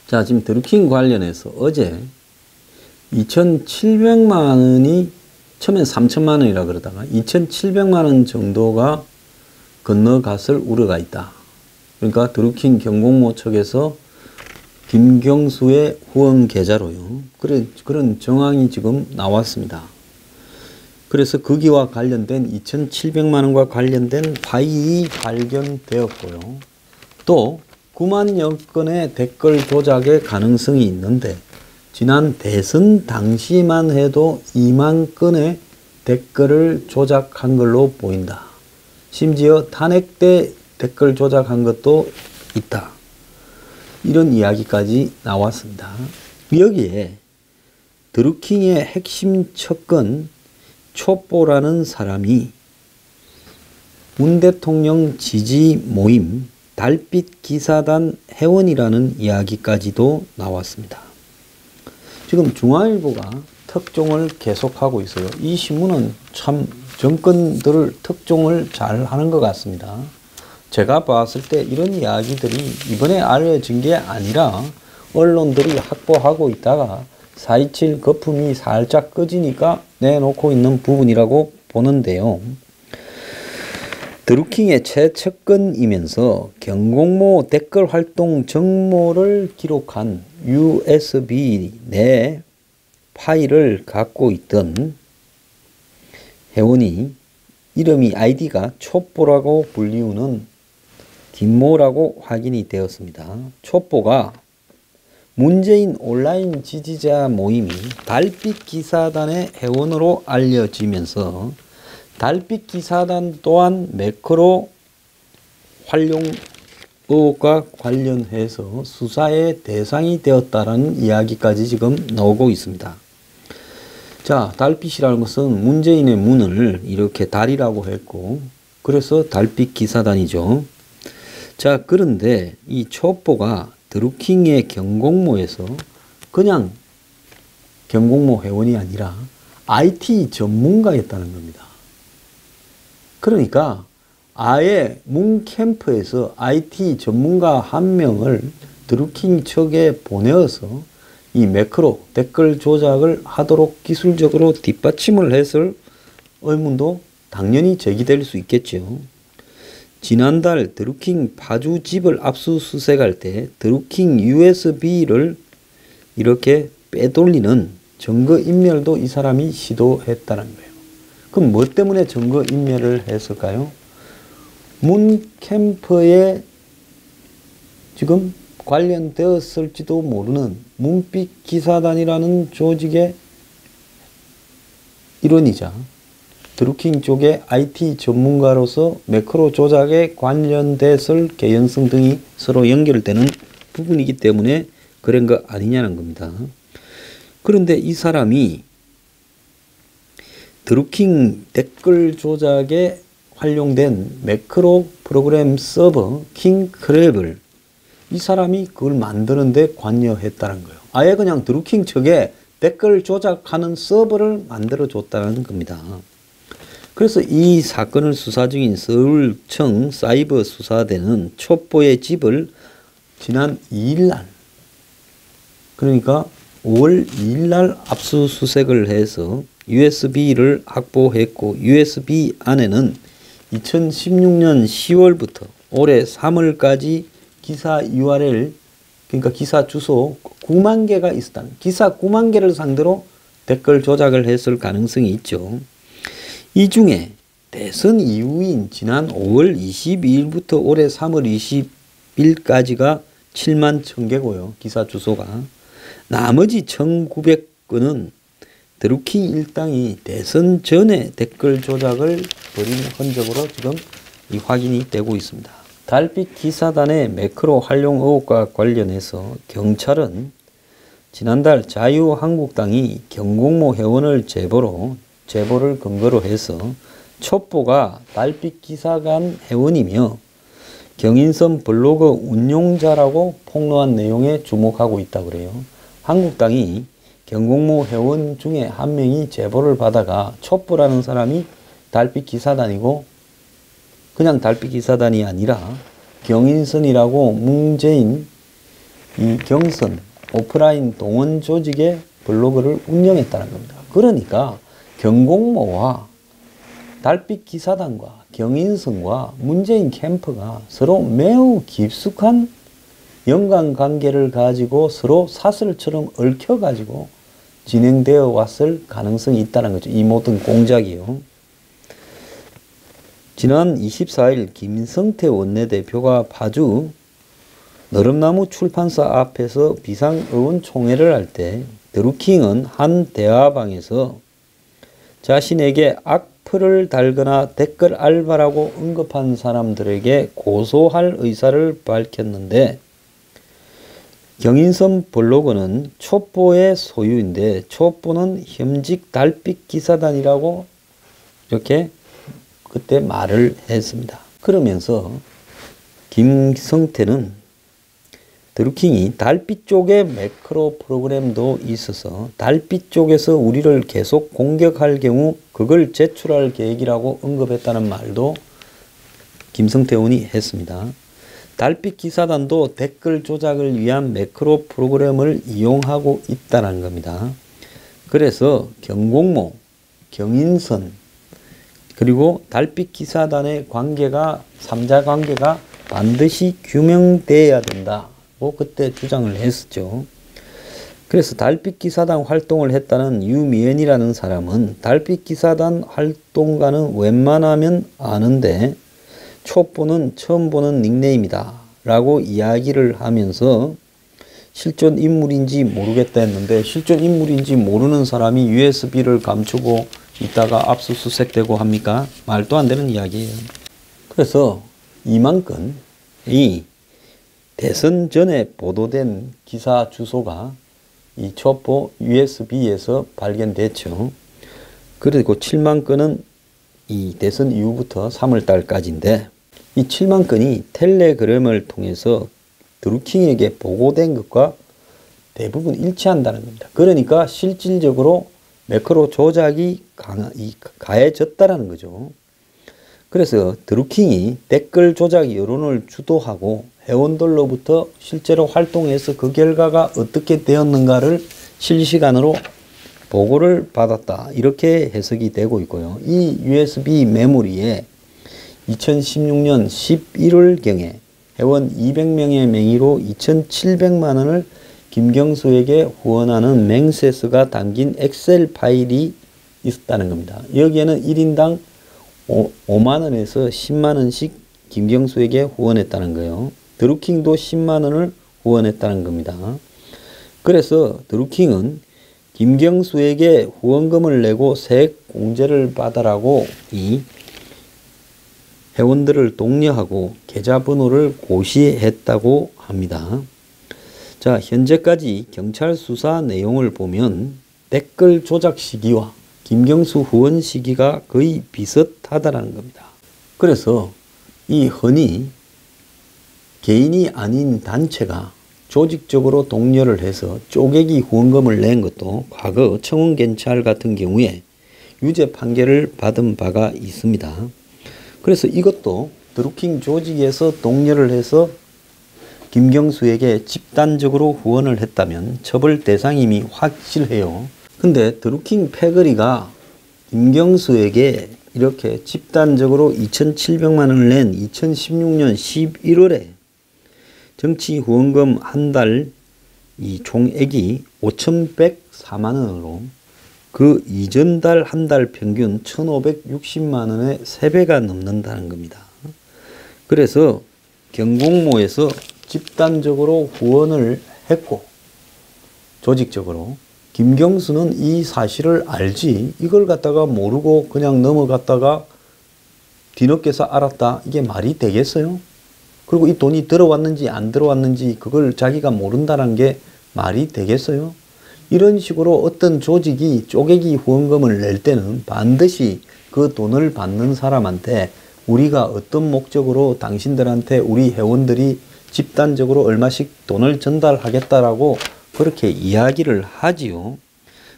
자, 지금 드루킹 관련해서 어제 2,700만 원이 처음엔 3천만 원이라 그러다가 2,700만 원 정도가 건너갔을 우려가 있다. 그러니까 드루킹 경공모 측에서 김경수의 후원 계좌로요. 그런 정황이 지금 나왔습니다. 그래서 거기와 관련된 2,700만 원과 관련된 파일이 발견되었고요. 또 9만여 건의 댓글 조작의 가능성이 있는데 지난 대선 당시만 해도 2만 건의 댓글을 조작한 걸로 보인다. 심지어 탄핵 때 댓글 조작한 것도 있다. 이런 이야기까지 나왔습니다. 여기에 드루킹의 핵심 척근 촛보라는 사람이 문 대통령 지지 모임 달빛 기사단 회원이라는 이야기까지도 나왔습니다. 지금 중앙일보가 특종을 계속하고 있어요. 이 신문은 참 정권들을 특종을 잘 하는 것 같습니다. 제가 봤을 때 이런 이야기들이 이번에 알려진 게 아니라 언론들이 확보하고 있다가 4.27 거품이 살짝 꺼지니까 내놓고 있는 부분이라고 보는데요. 드루킹의 최측근이면서 경공모 댓글 활동 정모를 기록한 USB 내 파일을 갖고 있던 회원이 이름이 아이디가 촛보라고 불리우는 김모라고 확인이 되었습니다. 촛보가 문재인 온라인 지지자 모임이 달빛 기사단의 회원으로 알려지면서 달빛 기사단 또한 매크로 활용 의혹과 관련해서 수사의 대상이 되었다라는 이야기까지 지금 나오고 있습니다. 자, 달빛이라는 것은 문재인의 문을 이렇게 달이라고 했고 그래서 달빛 기사단이죠. 자, 그런데 이 촛보가 드루킹의 경공모에서 그냥 경공모 회원이 아니라 IT 전문가였다는 겁니다. 그러니까 아예 문 캠프에서 IT 전문가 한 명을 드루킹 측에 보내어서 이 매크로 댓글 조작을 하도록 기술적으로 뒷받침을 했을 의문도 당연히 제기될 수 있겠죠. 지난달 드루킹 파주 집을 압수수색할 때 드루킹 USB를 이렇게 빼돌리는 증거인멸도 이 사람이 시도했다는 거예요. 그럼 뭐 때문에 증거인멸을 했을까요? 문 캠프에 지금 관련되었을지도 모르는 문빛 기사단이라는 조직의 일원이자 드루킹 쪽의 IT 전문가로서 매크로 조작에 관련됐을 개연성 등이 서로 연결되는 부분이기 때문에 그런 거 아니냐는 겁니다. 그런데 이 사람이 드루킹 댓글 조작에 활용된 매크로 프로그램 서버 킹크랩을 이 사람이 그걸 만드는데 관여했다는 거예요. 아예 그냥 드루킹 측에 댓글 조작하는 서버를 만들어 줬다는 겁니다. 그래서 이 사건을 수사 중인 서울청 사이버 수사대는 촛보의 집을 지난 2일날 그러니까 5월 2일날 압수수색을 해서 USB를 확보했고 USB 안에는 2016년 10월부터 올해 3월까지 기사 URL 그러니까 기사 주소 9만 개가 있었다는 기사 9만 개를 상대로 댓글 조작을 했을 가능성이 있죠. 이 중에 대선 이후인 지난 5월 22일부터 올해 3월 20일까지가 7만 1000개고요. 기사 주소가. 나머지 1900건은 드루킹 일당이 대선 전에 댓글 조작을 벌인 흔적으로 지금 확인이 되고 있습니다. 달빛 기사단의 매크로 활용 의혹과 관련해서 경찰은 지난달 자유한국당이 경공모 회원을 제보를 근거로 해서 촛보가 달빛 기사단 회원이며 경인선 블로그 운용자라고 폭로한 내용에 주목하고 있다고 그래요. 한국당이 경공모 회원 중에 한 명이 제보를 받아가 촛보라는 사람이 달빛 기사단이고 그냥 달빛 기사단이 아니라 경인선이라고 문재인 이 경선 오프라인 동원 조직의 블로그를 운영했다는 겁니다. 그러니까 경공모와 달빛 기사단과 경인선과 문재인 캠프가 서로 매우 깊숙한 연관관계를 가지고 서로 사슬처럼 얽혀가지고 진행되어 왔을 가능성이 있다는 거죠. 이 모든 공작이요. 지난 24일 김성태 원내대표가 파주 너름나무 출판사 앞에서 비상의원총회를 할 때 드루킹은 한 대화방에서 자신에게 악플을 달거나 댓글 알바라고 언급한 사람들에게 고소할 의사를 밝혔는데, 경인선 블로그는 촛보의 소유인데 촛보는 현직 달빛 기사단이라고 이렇게 그때 말을 했습니다. 그러면서 김성태는 드루킹이 달빛 쪽에 매크로 프로그램도 있어서 달빛 쪽에서 우리를 계속 공격할 경우 그걸 제출할 계획이라고 언급했다는 말도 김성태 의원이 했습니다. 달빛 기사단도 댓글 조작을 위한 매크로 프로그램을 이용하고 있다는 겁니다. 그래서 경공모, 경인선, 그리고 달빛 기사단의 관계가, 3자 관계가 반드시 규명돼야 된다고 그때 주장을 했었죠. 그래서 달빛 기사단 활동을 했다는 유미연이라는 사람은 달빛 기사단 활동가는 웬만하면 아는데 촛보는 처음 보는 닉네임이다 라고 이야기를 하면서 실존 인물인지 모르겠다 했는데, 실존 인물인지 모르는 사람이 USB를 감추고 있다가 압수수색되고 합니까? 말도 안 되는 이야기예요. 그래서 이만건이 대선 전에 보도된 기사 주소가 이 촛보 USB에서 발견됐죠. 그리고 7만 건은 이 대선 이후부터 3월 달까지인데, 이 7만 건이 텔레그램을 통해서 드루킹에게 보고된 것과 대부분 일치한다는 겁니다. 그러니까 실질적으로 매크로 조작이 가해졌다라는 거죠. 그래서 드루킹이 댓글 조작 여론을 주도하고 회원들로부터 실제로 활동해서 그 결과가 어떻게 되었는가를 실시간으로 보고를 받았다, 이렇게 해석이 되고 있고요. 이 USB 메모리에 2016년 11월경에 회원 200명의 명의로 2,700만 원을 김경수에게 후원하는 맹세서가 담긴 엑셀 파일이 있었다는 겁니다. 여기에는 1인당 5만 원에서 10만 원씩 김경수에게 후원했다는 거예요. 드루킹도 10만 원을 후원했다는 겁니다. 그래서 드루킹은 김경수에게 후원금을 내고 세액 공제를 받으라고 이 회원들을 독려하고 계좌번호를 고시했다고 합니다. 자, 현재까지 경찰 수사 내용을 보면 댓글 조작 시기와 김경수 후원 시기가 거의 비슷하다는 겁니다. 그래서 이 흔히 개인이 아닌 단체가 조직적으로 독려를 해서 쪼개기 후원금을 낸 것도 과거 청운경찰 같은 경우에 유죄 판결을 받은 바가 있습니다. 그래서 이것도 드루킹 조직에서 독려를 해서 김경수에게 집단적으로 후원을 했다면 처벌 대상임이 확실해요. 근데 드루킹 패거리가 김경수에게 이렇게 집단적으로 2,700만 원을 낸 2016년 11월에 정치 후원금 한 달 이 총액이 5,104만 원으로 그 이전 달 한 달 평균 1,560만 원의 3배가 넘는다는 겁니다. 그래서 경공모에서 집단적으로 후원을 했고 조직적으로, 김경수는 이 사실을 알지 이걸 갖다가 모르고 그냥 넘어갔다가 뒤늦게서 알았다, 이게 말이 되겠어요? 그리고 이 돈이 들어왔는지 안 들어왔는지 그걸 자기가 모른다는 게 말이 되겠어요? 이런 식으로 어떤 조직이 쪼개기 후원금을 낼 때는 반드시 그 돈을 받는 사람한테 우리가 어떤 목적으로 당신들한테 우리 회원들이 집단적으로 얼마씩 돈을 전달하겠다라고 그렇게 이야기를 하지요.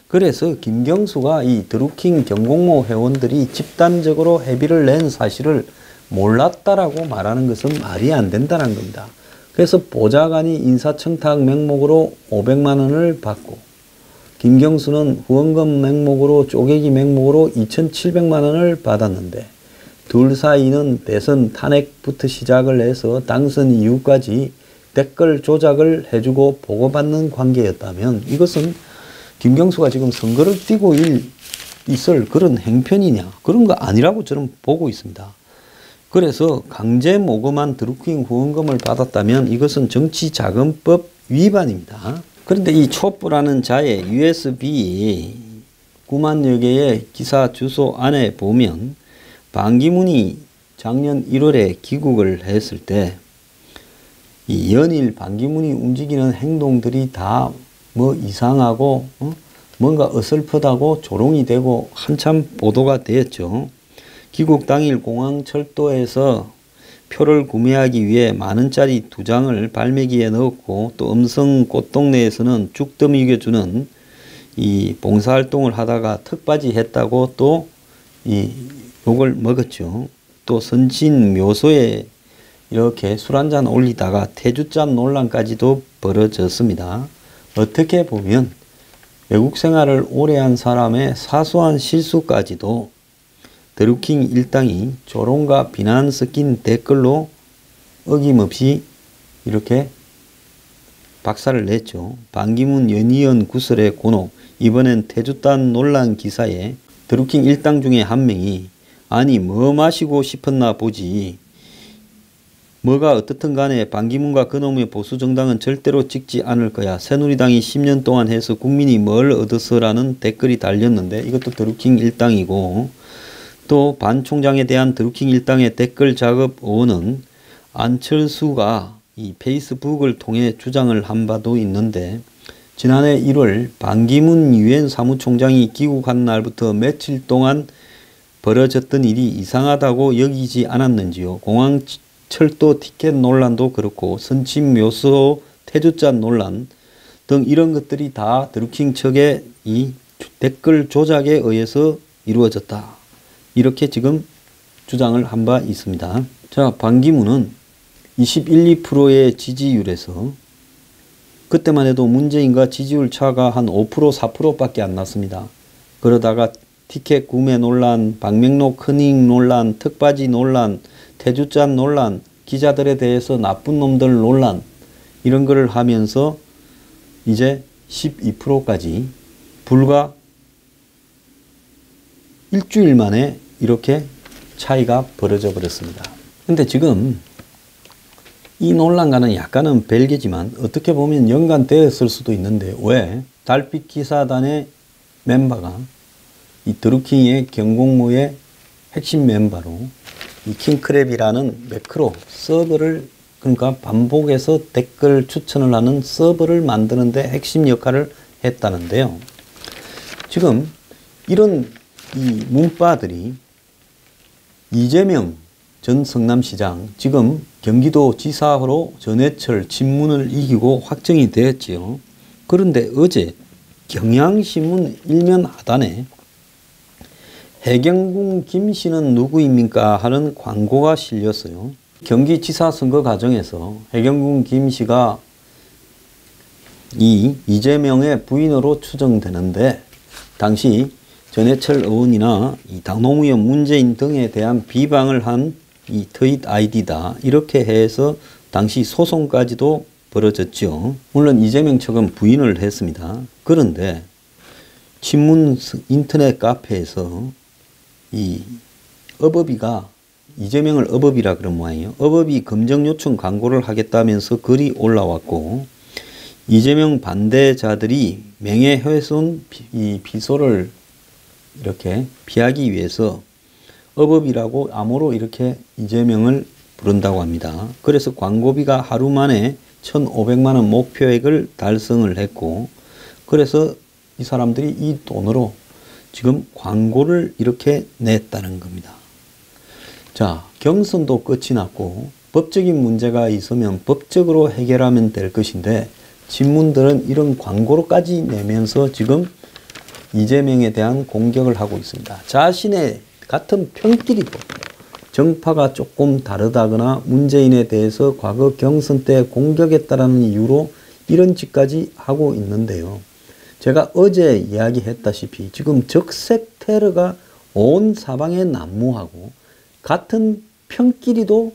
그래서 김경수가 이 드루킹 경공모 회원들이 집단적으로 회비를 낸 사실을 몰랐다라고 말하는 것은 말이 안 된다는 겁니다. 그래서 보좌관이 인사청탁 명목으로 500만 원을 받고 김경수는 후원금 명목으로 쪼개기 명목으로 2,700만 원을 받았는데 둘 사이는 대선 탄핵부터 시작을 해서 당선 이후까지 댓글 조작을 해주고 보고받는 관계였다면 이것은 김경수가 지금 선거를 뛰고 있을 그런 행편이냐, 그런 거 아니라고 저는 보고 있습니다. 그래서 강제 모금한 드루킹 후원금을 받았다면 이것은 정치자금법 위반입니다. 그런데 이 촛불하는 자의 USB 9만여 개의 기사 주소 안에 보면 반기문이 작년 1월에 귀국을 했을 때 이 연일 반기문이 움직이는 행동들이 다 뭐 이상하고 뭔가 어설프다고 조롱이 되고 한참 보도가 되었죠. 귀국 당일 공항철도에서 표를 구매하기 위해 만원짜리 2장을 발매기에 넣었고 또 음성 꽃동네에서는 죽 떠먹여주는 이 봉사활동을 하다가 턱받이 했다고 또 이 욕을 먹었죠. 또 선진 묘소에 이렇게 술 한잔 올리다가 태주잔 논란까지도 벌어졌습니다. 어떻게 보면 외국 생활을 오래 한 사람의 사소한 실수까지도 드루킹 일당이 조롱과 비난 섞인 댓글로 어김없이 이렇게 박살을 냈죠. 반기문 연이은 구설의 곤혹, 이번엔 태주단 논란 기사에 드루킹 일당 중에 한 명이 아니 뭐 마시고 싶었나 보지. 뭐가 어떻든 간에 반기문과 그놈의 보수정당은 절대로 찍지 않을 거야. 새누리당이 10년 동안 해서 국민이 뭘 얻어서라는 댓글이 달렸는데 이것도 드루킹 일당이고 또 반 총장에 대한 드루킹 일당의 댓글 작업 의원은 안철수가 이 페이스북을 통해 주장을 한 바도 있는데 지난해 1월 반기문 유엔 사무총장이 귀국한 날부터 며칠 동안 벌어졌던 일이 이상하다고 여기지 않았는지요. 공항철도 티켓 논란도 그렇고 선침 묘소 태주잔 논란 등 이런 것들이 다 드루킹 측의 이 댓글 조작에 의해서 이루어졌다. 이렇게 지금 주장을 한 바 있습니다. 자, 반기문은 21, 2%의 지지율에서 그때만 해도 문재인과 지지율 차가 한 5%, 4%밖에 안 났습니다. 그러다가 티켓 구매 논란, 박명록 커닝 논란, 턱받이 논란, 태주잔 논란, 기자들에 대해서 나쁜 놈들 논란 이런 거를 하면서 이제 12%까지 불과 일주일 만에 이렇게 차이가 벌어져 버렸습니다. 근데 지금 이 논란과는 약간은 별개지만 어떻게 보면 연관되었을 수도 있는데 왜 달빛 기사단의 멤버가 이 드루킹의 경공모의 핵심 멤버로 이 킹크랩이라는 매크로 서버를 그러니까 반복해서 댓글 추천을 하는 서버를 만드는데 핵심 역할을 했다는데요. 지금 이런 이 문바들이 이재명 전 성남시장 지금 경기도 지사로 전해철 친문을 이기고 확정이 되었지요. 그런데 어제 경향신문 일면 하단에 해경궁 김씨는 누구입니까? 하는 광고가 실렸어요. 경기지사 선거 과정에서 해경궁 김씨가 이 이재명의 부인으로 추정되는데 당시 전해철 의원이나 이 당노무현 문재인 등에 대한 비방을 한 이 트윗 아이디다. 이렇게 해서 당시 소송까지도 벌어졌죠. 물론 이재명 측은 부인을 했습니다. 그런데 친문 인터넷 카페에서 이 어버비가 이재명을 어버비라 그런 모양이에요. 어버비 검정 요청 광고를 하겠다면서 글이 올라왔고 이재명 반대자들이 명예훼손 비소를 이렇게 피하기 위해서 어버비라고 암호로 이렇게 이재명을 부른다고 합니다. 그래서 광고비가 하루 만에 1,500만 원 목표액을 달성을 했고 그래서 이 사람들이 이 돈으로 지금 광고를 이렇게 냈다는 겁니다. 자, 경선도 끝이 났고 법적인 문제가 있으면 법적으로 해결하면 될 것인데 친문들은 이런 광고로까지 내면서 지금 이재명에 대한 공격을 하고 있습니다. 자신의 같은 편끼리도 정파가 조금 다르다거나 문재인에 대해서 과거 경선 때 공격했다라는 이유로 이런 짓까지 하고 있는데요. 제가 어제 이야기했다시피 지금 적색 테러가 온 사방에 난무하고 같은 편끼리도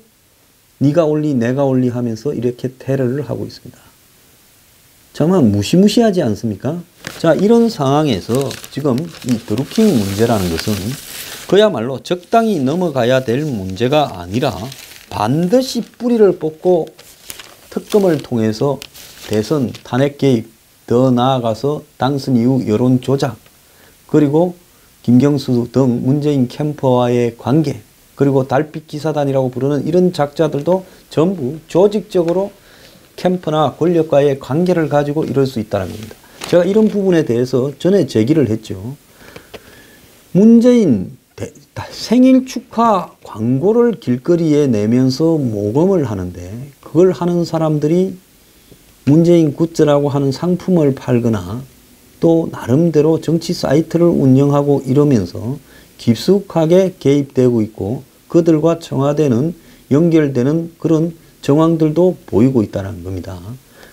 네가 올리 내가 올리 하면서 이렇게 테러를 하고 있습니다. 정말 무시무시하지 않습니까? 자, 이런 상황에서 지금 이 드루킹 문제라는 것은 그야말로 적당히 넘어가야 될 문제가 아니라 반드시 뿌리를 뽑고 특검을 통해서 대선 탄핵 개입, 더 나아가서 당선 이후 여론 조작, 그리고 김경수 등 문재인 캠프와의 관계, 그리고 달빛 기사단이라고 부르는 이런 작자들도 전부 조직적으로 캠프나 권력과의 관계를 가지고 이럴 수 있다는 겁니다. 제가 이런 부분에 대해서 전에 제기를 했죠. 문재인 생일 축하 광고를 길거리에 내면서 모금을 하는데 그걸 하는 사람들이 문재인 굿즈라고 하는 상품을 팔거나 또 나름대로 정치 사이트를 운영하고 이러면서 깊숙하게 개입되고 있고 그들과 청와대는 연결되는 그런 정황들도 보이고 있다는 겁니다.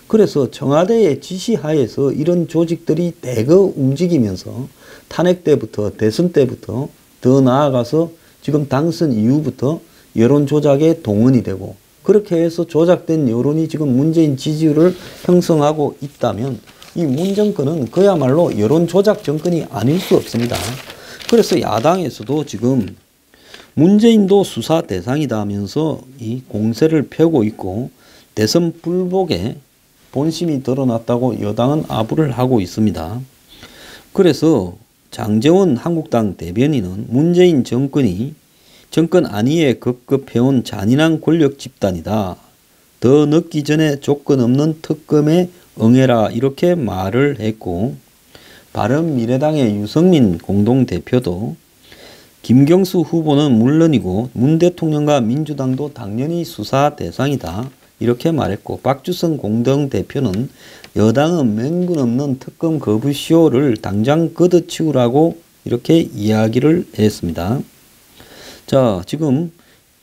그래서 청와대의 지시하에서 이런 조직들이 대거 움직이면서 탄핵 때부터 대선 때부터 더 나아가서 지금 당선 이후부터 여론 조작에 동원이 되고 그렇게 해서 조작된 여론이 지금 문재인 지지율을 형성하고 있다면 이 문 정권은 그야말로 여론 조작 정권이 아닐 수 없습니다. 그래서 야당에서도 지금 문재인도 수사 대상이다 하면서 이 공세를 펴고 있고 대선 불복에 본심이 드러났다고 여당은 아부를 하고 있습니다. 그래서 장제원 한국당 대변인은 문재인 정권 안위에 급급해온 잔인한 권력 집단이다. 더 늦기 전에 조건 없는 특검에 응해라 이렇게 말을 했고 바른미래당의 유승민 공동대표도 김경수 후보는 물론이고 문 대통령과 민주당도 당연히 수사 대상이다 이렇게 말했고 박주선 공동대표는 여당은 맹군 없는 특검 거부시효를 당장 걷어치우라고 이렇게 이야기를 했습니다. 자, 지금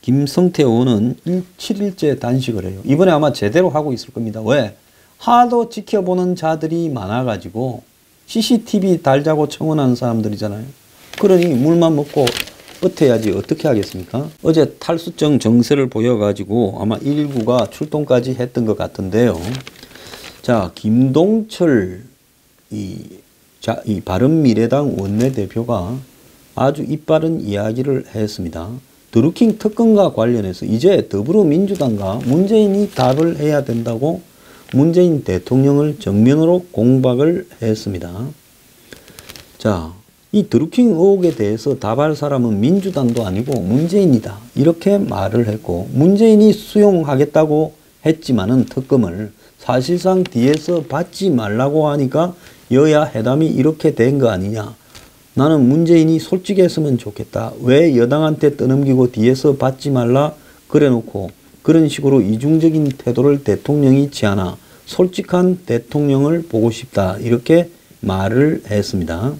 김성태 의원은 7일째 단식을 해요. 이번에 아마 제대로 하고 있을 겁니다. 왜? 하도 지켜보는 자들이 많아가지고 CCTV 달자고 청원하는 사람들이잖아요. 그러니 물만 먹고 버텨야지 어떻게 하겠습니까? 어제 탈수증 정세를 보여가지고 아마 119가 출동까지 했던 것 같은데요. 자, 김동철 이 바른미래당 원내대표가 아주 이빠른 이야기를 했습니다. 드루킹 특검과 관련해서 이제 더불어민주당과 문재인이 답을 해야 된다고 문재인 대통령을 정면으로 공박을 했습니다. 자, 이 드루킹 의혹에 대해서 답할 사람은 민주당도 아니고 문재인이다 이렇게 말을 했고 문재인이 수용하겠다고 했지만은 특검을 사실상 뒤에서 받지 말라고 하니까 여야 회담이 이렇게 된 거 아니냐. 나는 문재인이 솔직했으면 좋겠다. 왜 여당한테 떠넘기고 뒤에서 받지 말라 그래놓고 그런 식으로 이중적인 태도를 대통령이 취하나 솔직한 대통령을 보고 싶다 이렇게 말을 했습니다.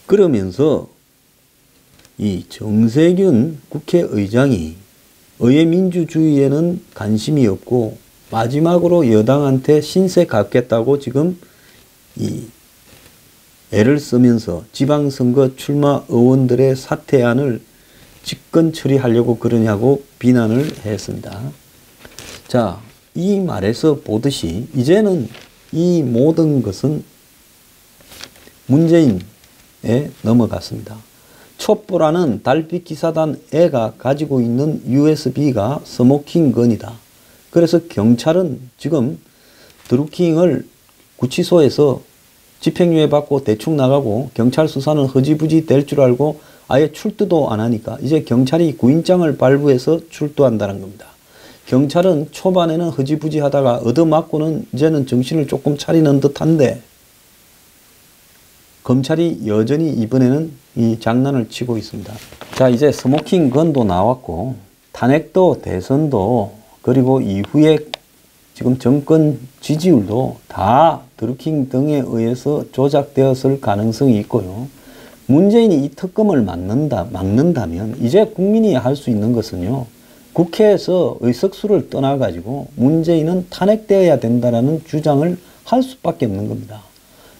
그러면서 이 정세균 국회의장이 의회 민주주의에는 관심이 없고 마지막으로 여당한테 신세 갚겠다고 지금 이 애를 쓰면서 지방선거 출마 의원들의 사퇴안을 직권 처리하려고 그러냐고 비난을 했습니다. 자, 이 말에서 보듯이 이제는 이 모든 것은 문재인에 넘어갔습니다. 촛불하는 달빛 기사단 애가 가지고 있는 USB가 스모킹 건이다. 그래서 경찰은 지금 드루킹을 구치소에서 집행유예 받고 대충 나가고 경찰 수사는 허지부지 될 줄 알고 아예 출두도 안 하니까 이제 경찰이 구인장을 발부해서 출두한다는 겁니다. 경찰은 초반에는 허지부지 하다가 얻어맞고는 이제는 정신을 조금 차리는 듯한데 검찰이 여전히 이번에는 이 장난을 치고 있습니다. 자, 이제 스모킹 건도 나왔고 탄핵도 대선도 그리고 이후에 지금 정권 지지율도 다 드루킹 등에 의해서 조작되었을 가능성이 있고요. 문재인이 이 특검을 막는다면 이제 국민이 할 수 있는 것은요. 국회에서 의석수를 떠나가지고 문재인은 탄핵되어야 된다라는 주장을 할 수밖에 없는 겁니다.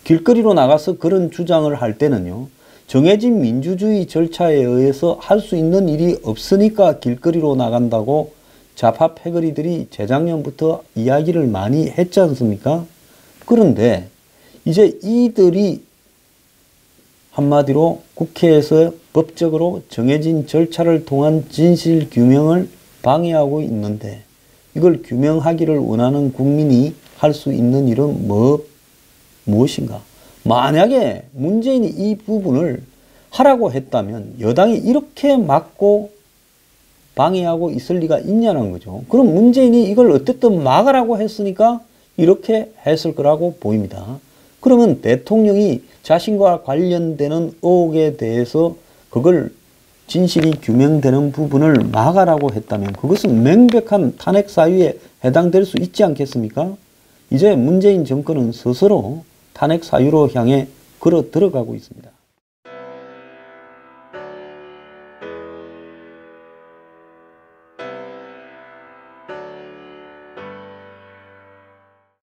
길거리로 나가서 그런 주장을 할 때는요. 정해진 민주주의 절차에 의해서 할 수 있는 일이 없으니까 길거리로 나간다고 좌파 패거리들이 재작년부터 이야기를 많이 했지 않습니까? 그런데 이제 이들이 한마디로 국회에서 법적으로 정해진 절차를 통한 진실 규명을 방해하고 있는데 이걸 규명하기를 원하는 국민이 할 수 있는 일은 무엇인가? 만약에 문재인이 이 부분을 하라고 했다면 여당이 이렇게 막고 방해하고 있을 리가 있냐는 거죠. 그럼 문재인이 이걸 어쨌든 막으라고 했으니까 이렇게 했을 거라고 보입니다. 그러면 대통령이 자신과 관련되는 의혹에 대해서 그걸 진실이 규명되는 부분을 막으라고 했다면 그것은 명백한 탄핵 사유에 해당될 수 있지 않겠습니까? 이제 문재인 정권은 스스로 탄핵 사유로 향해 걸어 들어가고 있습니다.